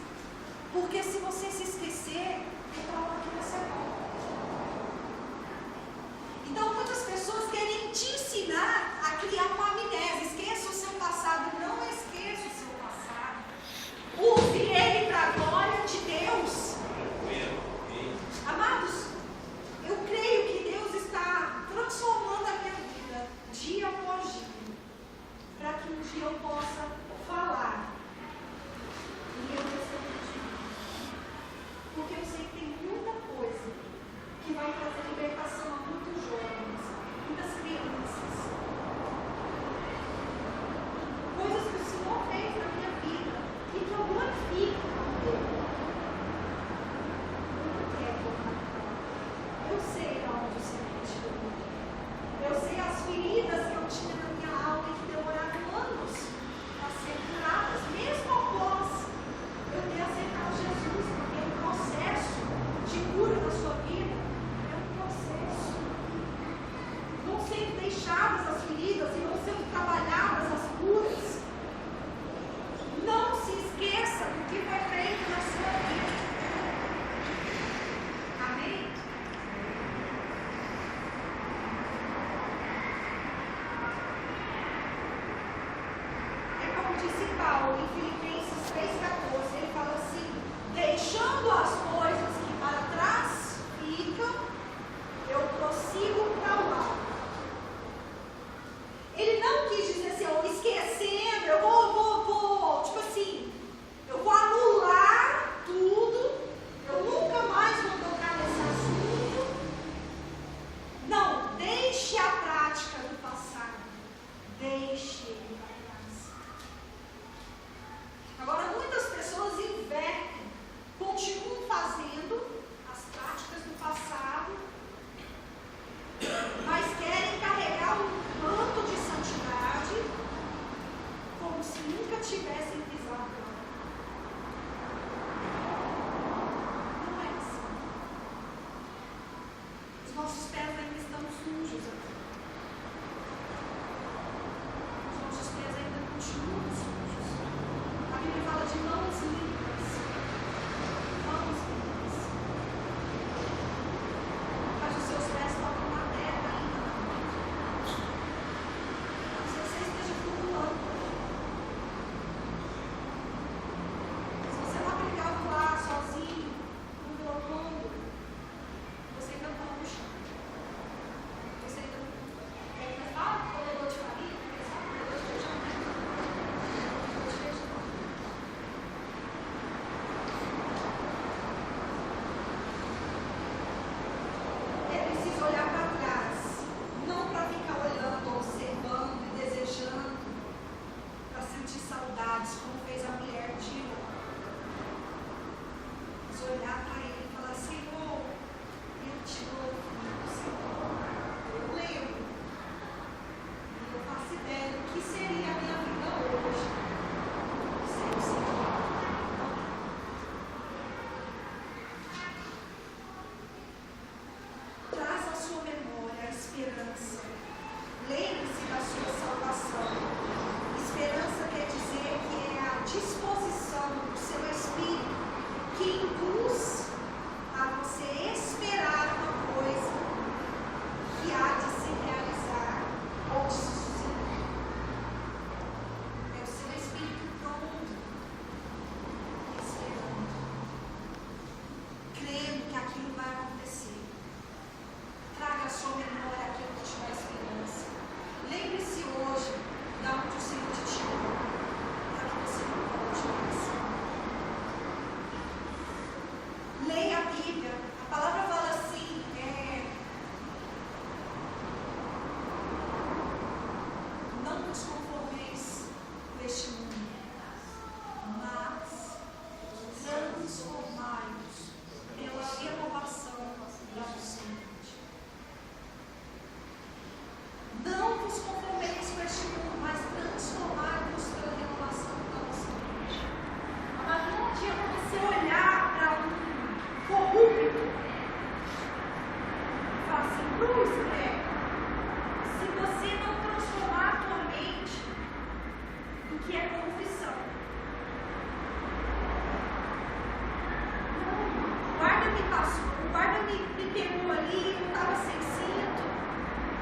passou, o guarda me pegou ali, eu estava sem cinto.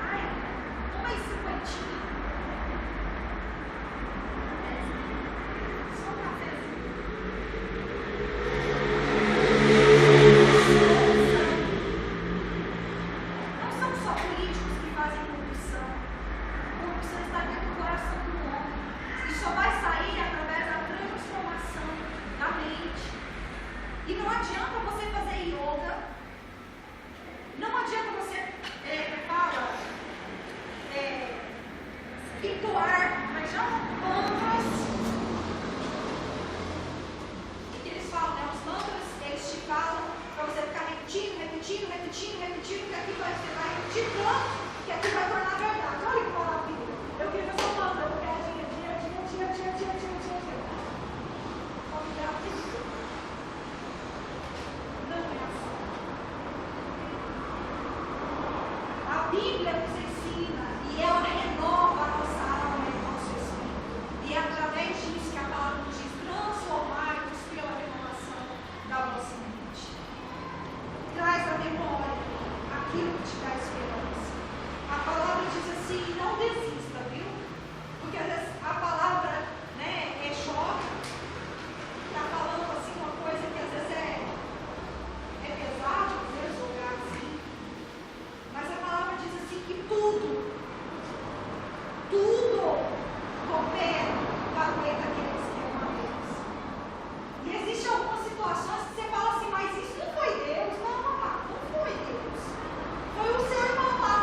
Ai, toma aí 50. Só um cafezinho. Não são só políticos que fazem corrupção. A corrupção está dentro do coração do homem. E só vai sair através da transformação da mente. E não adianta você fazer yoga, não adianta você entoar, mas já mantras. E que eles falam, né? Os mantras, eles te falam para você ficar repetindo, que aqui você vai repetir tanto, que aqui vai tornar verdade. Olha que maravilha. Eu queria fazer um mantra, eu quero dia. Não é assim. A Bíblia nos ensina e ela renova a nossa alma e o nosso espírito. E é através disso que a palavra nos diz: transformar-nos pela renovação da nossa mente. Traz à memória aquilo que te dá esperança. A palavra diz assim: não desista, viu? Porque às vezes a palavra, né, é choque. Está falando assim uma coisa que às vezes é pesado, às vezes olhar assim. Mas a palavra diz assim que tudo coopera para o bem daqueles que amam a Deus. E existem algumas situações que você fala assim, mas isso não foi Deus. Não, amado, não foi Deus. Foi o seu irmão lá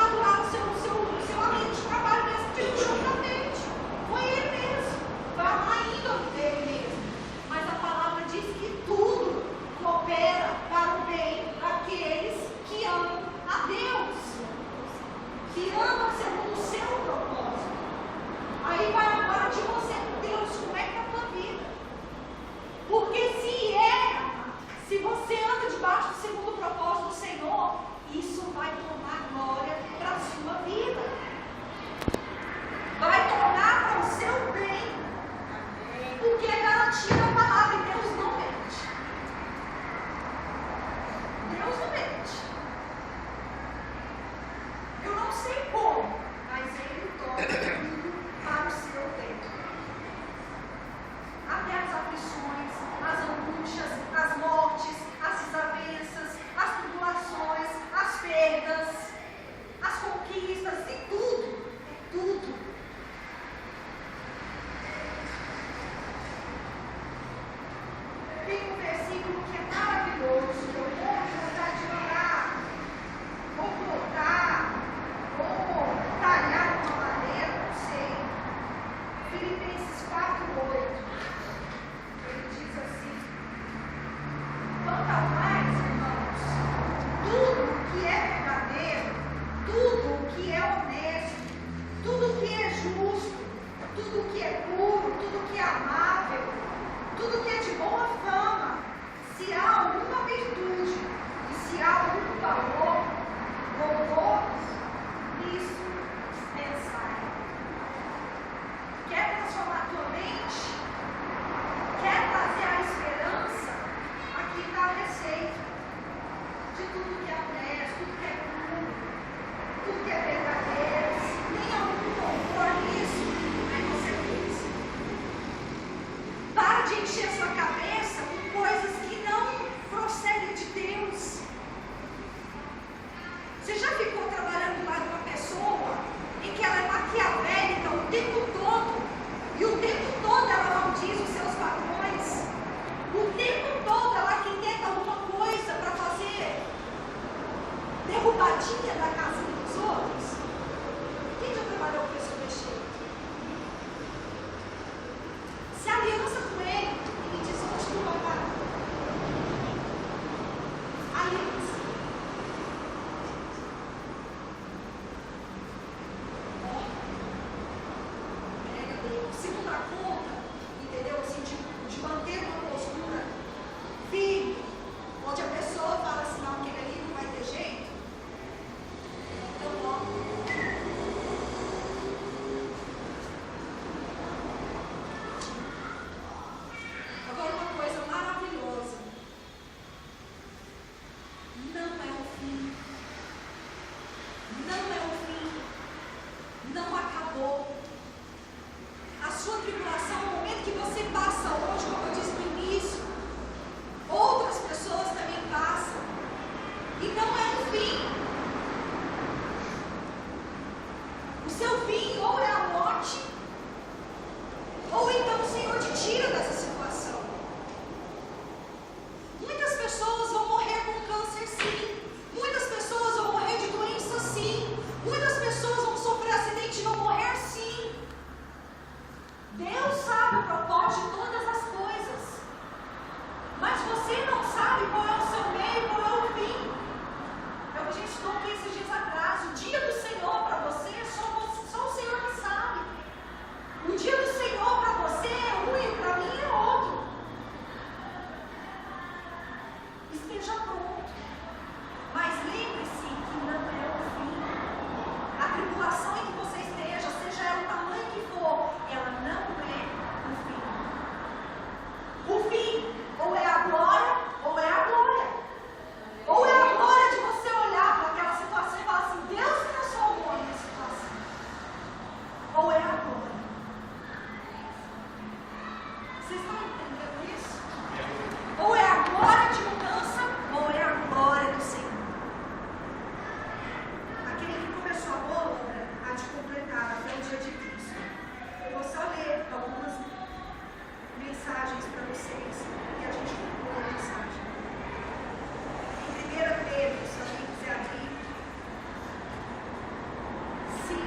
do lado, seu amigo de trabalho mesmo, que puxou para frente. Foi ele mesmo. Foi a má índole dele mesmo. Mas a palavra diz que tudo coopera para o bem daqueles que amam a Deus, que amam segundo o seu propósito. Aí vai agora de você com Deus, como é que é a tua vida? Porque se você anda debaixo do segundo propósito do Senhor, isso vai tornar glória para a sua vida. Vai tornar para o seu bem. Porque é garantida a palavra e Deus não mente. Deus não mente. Eu não sei como, mas Ele torna tudo para o seu bem. Até as aflições, as angústias, as mortes, as desavenças, as tribulações, as perdas, as conquistas e tudo. É tudo. Tem um versículo que é maravilhoso, que eu morro de vontade de orar, ou cortar, ou talhar de uma maneira, não sei. Filipenses 4:8. Ele diz assim: quanto ao mais, irmãos, tudo que é verdadeiro, tudo que é honesto, tudo que é justo, tudo que é puro, tudo que é amável, tudo que é de boa fama, se há alguma virtude esteja pronto. Mas lembre-se que não é o fim. A tribulação em que você esteja, seja ela o tamanho que for, ela não é o fim. O fim ou é a glória, ou é a glória. Ou é a glória de você olhar para aquela situação e falar assim, Deus transformou a minha situação. Ou é a glória. Vocês estão entendendo isso? Ou é a glória de mudança, ou é a glória do Senhor. Aquele que começou a boa obra há de completar até o dia de Cristo. Eu vou só ler algumas mensagens para vocês e a gente conclui a mensagem. Em 1 Pedro, se alguém quiser abrir, 5,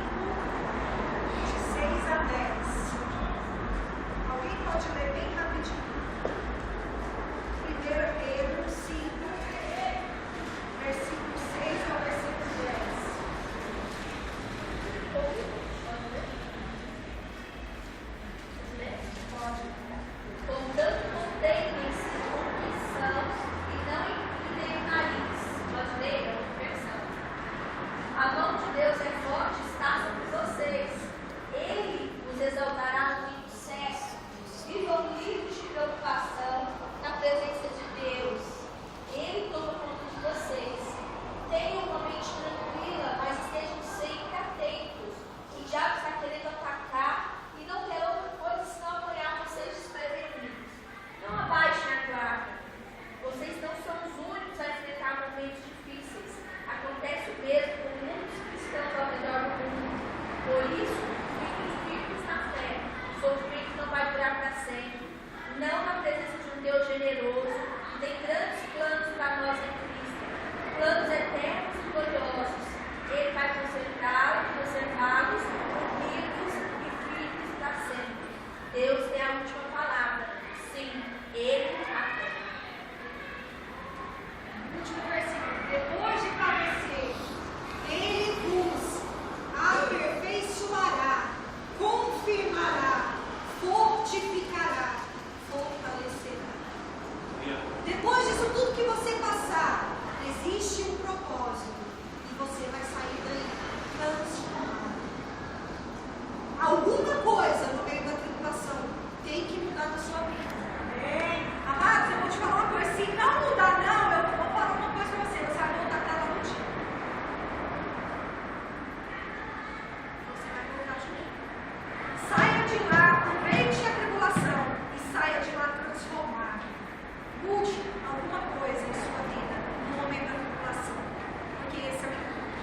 de 6 a 10. Alguém pode ler bem rapidinho? 1 Pedro 5, versículo 6 ao versículo 10. Pode. Contanto, contempem-se com o que são e não inclinem o nariz. Pode ler a versão. A mão de Deus é forte, está sobre vocês. Ele os exaltará com sucesso. Vivam livres de preocupação na presença de Deus. Ele toma conta de vocês. Tenham uma mente tranquila, mas estejam sempre atentos. O diabo está querendo atacar e não quer outra coisa senão apoiar vocês desprevenidos. Não abaixem a guarda. Vocês não são os únicos a enfrentar momentos difíceis. Acontece o mesmo com muitos cristãos ao redor do mundo. Por isso, fiquem firmes na fé. O sofrimento não vai durar para sempre. Não na presença de um Deus generoso, que tem grandes planos para nós em Cristo. Planos eternos e gloriosos. Ele vai conservá-los, unidos e firmes para sempre. Deus tem a última palavra. Sim, Ele a tem. Último versículo. Depois de padecer, Ele vos aperfeiçoará, confirmará, fortificará, fortalecerá. Depois disso tudo que você passar, existe um propósito e você vai sair daí transformado. Alguma coisa no meio da tribulação tem que mudar na sua vida. Amados, eu vou te falar uma coisa. Se não mudar, não, eu vou falar uma coisa para você. Você vai voltar para lá no dia. Você vai voltar de novo. Saia de lá, aproveite a tribulação e saia de lá transformado. Mude alguma coisa em sua vida no momento da tribulação. Porque esse é o intuito.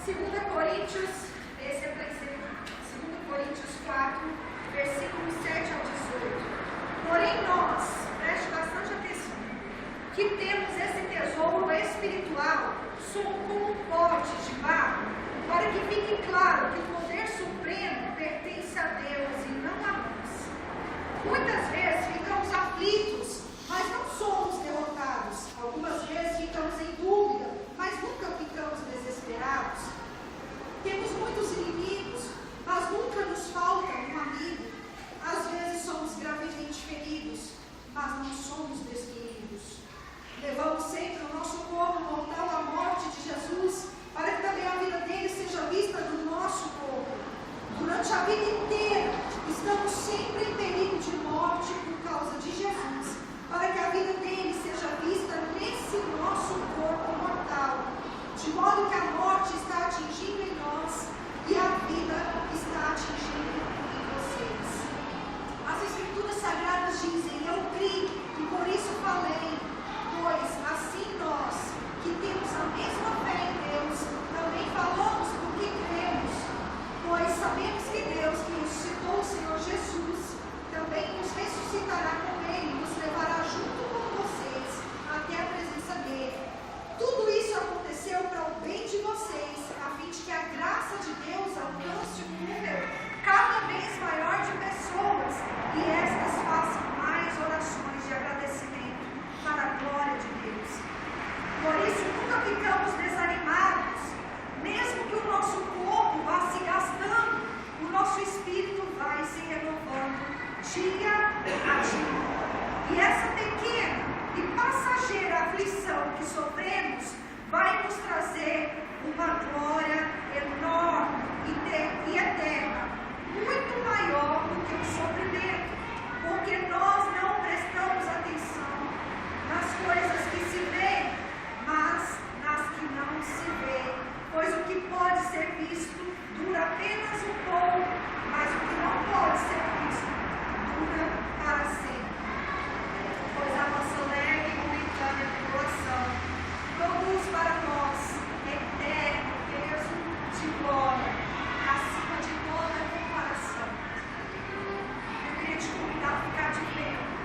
2 Coríntios, esse é para dizer, 2 Coríntios 4, versículos 7 ao 18. Porém nós, preste bastante atenção, que temos esse tesouro espiritual, somos como um pote de barro, para que fique claro que o poder supremo pertence a Deus e não a nós. Muitas vezes ficamos aflitos, mas não somos derrotados. Algumas vezes ficamos em dúvida, mas nunca ficamos desesperados. Temos muitos inimigos, mas nunca nos falta um amigo. Às vezes somos gravemente feridos, mas não somos destruídos. Levamos sempre o nosso corpo mortal à morte de Jesus, para que também a vida dele seja vista no nosso corpo. Durante a vida inteira, estamos sempre em perigo de morte por causa de Jesus, para que a vida dele seja vista nesse nosso corpo mortal, de modo que a morte está atingindo em nós e a vida está atingindo em vocês. As Escrituras Sagradas dizem, eu criei e por isso falei, pois assim nós, que temos a mesma fé em Deus, também falamos do que cremos, pois sabemos que Deus, que ressuscitou o Senhor Jesus, também nos ressuscitará com Ele e nos levará junto com vocês até a presença dEle. Tudo isso aconteceu para o bem de vocês, a fim de que a graça de Deus alcance um número cada vez maior de pessoas e estas façam mais orações de agradecimento para a glória de Deus. Por isso nunca ficamos desanimados, mesmo que o nosso corpo vá se gastando, o nosso espírito vai se renovando dia a dia. E essa pequena, e passageira aflição que sofremos vai nos trazer uma glória enorme e eterna, muito maior do que o sofrimento, porque nós não prestamos atenção nas coisas que se veem, mas nas que não se veem, pois o que pode ser visto dura apenas um pouco, mas o que não pode ser visto dura para sempre. Pois a nossa leve e momentânea tribulação produz para nós eterno peso de glória, acima de toda comparação. Eu queria te convidar a ficar de pé.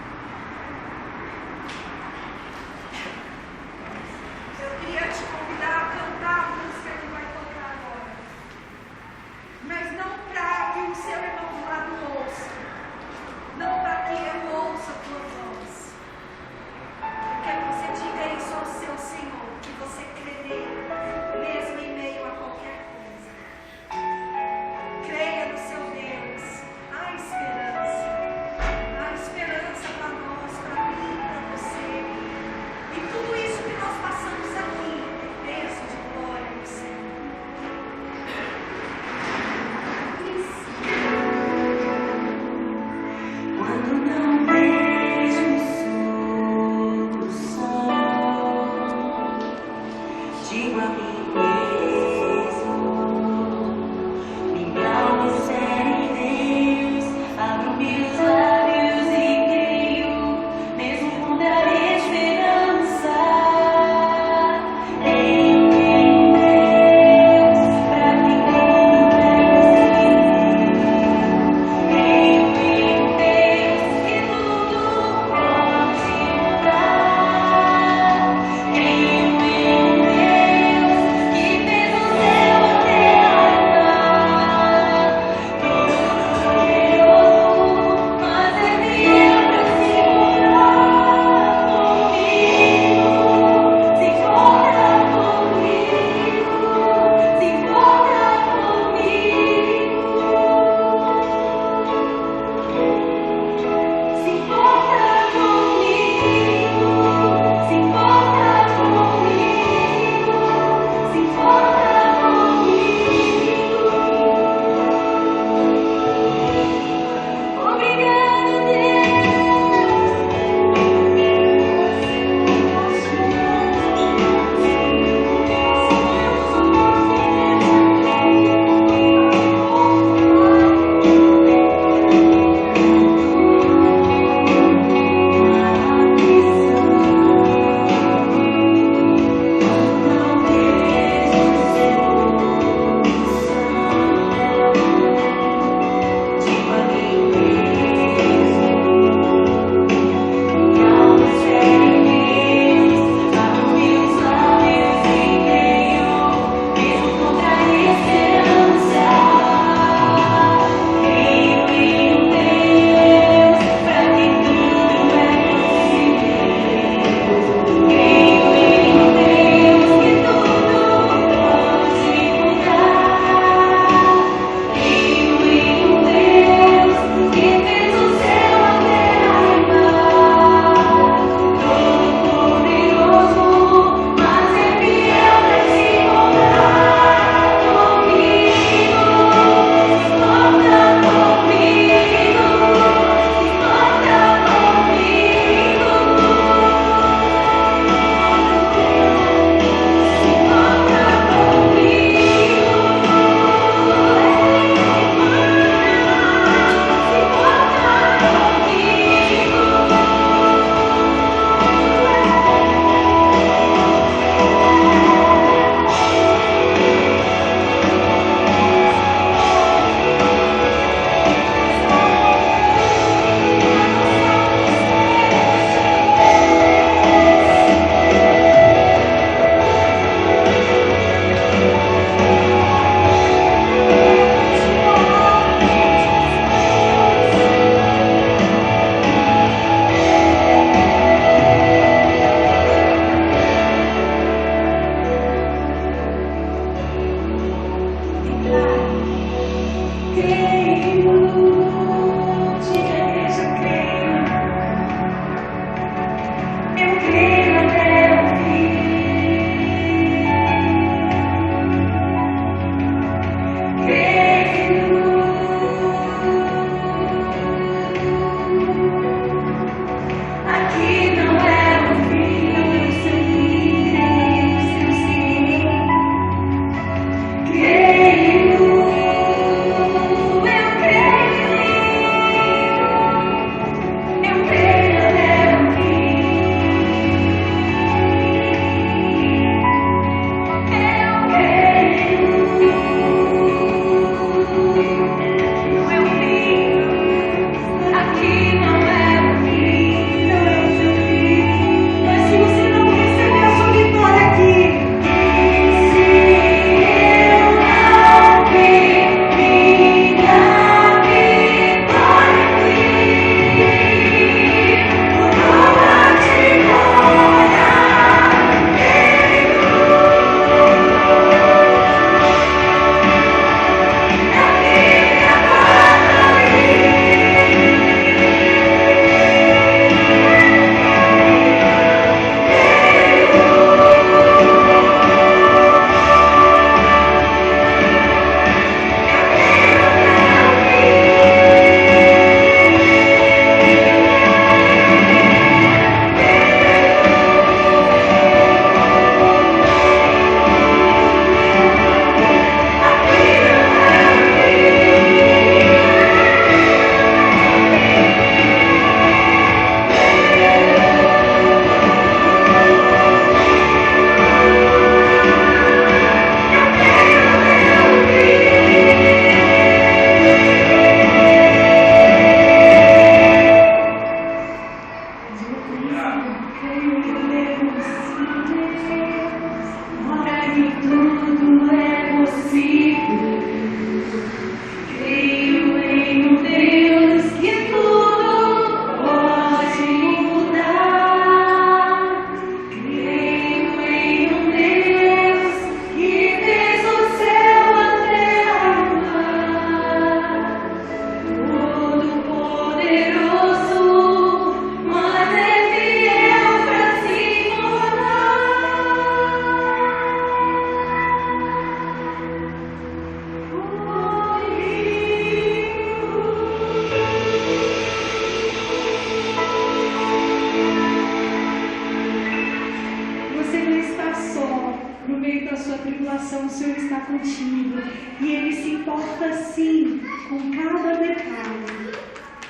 tribulação, o Senhor está contigo. E Ele se importa sim com cada detalhe.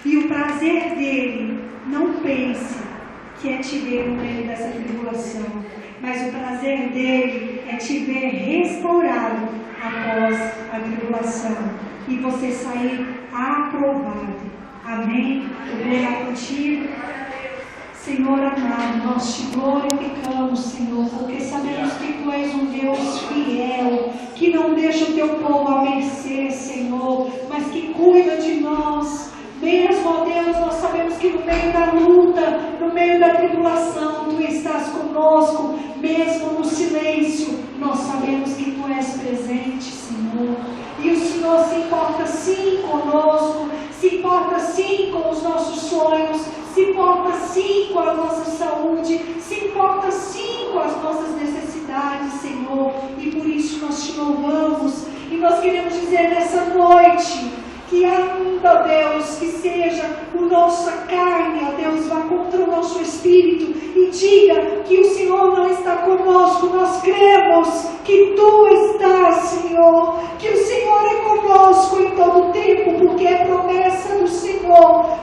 E o prazer dele, não pense que é te ver no meio dessa tribulação, mas o prazer dele é te ver restaurado após a tribulação e você sair aprovado. Amém? Eu vou orar contigo. Senhor amado, nós te glorificamos, Senhor, porque sabemos que Tu és um Deus fiel, que não deixa o Teu povo à mercê, Senhor, mas que cuida de nós. Mesmo, ó Deus, nós sabemos que no meio da luta, no meio da tribulação, Tu estás conosco, mesmo no silêncio, nós sabemos que Tu és presente, Senhor. E o Senhor se importa sim conosco, se importa sim com os nossos sonhos, se importa sim com a nossa saúde, se importa sim com as nossas necessidades, Senhor. E por isso nós te louvamos. E nós queremos dizer nessa noite que ainda, ó Deus, que seja a nossa carne, ó Deus, vá contra o nosso espírito e diga que o Senhor não está conosco. Nós cremos que Tu estás, Senhor, que o Senhor é conosco em todo o tempo, porque é promessa do Senhor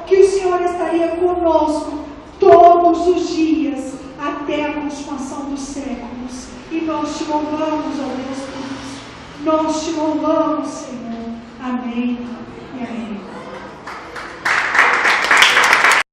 que o Senhor estaria conosco todos os dias até a consumação dos séculos. E nós te louvamos, ó Deus, por isso. Nós te louvamos, Senhor. Amém. E amém.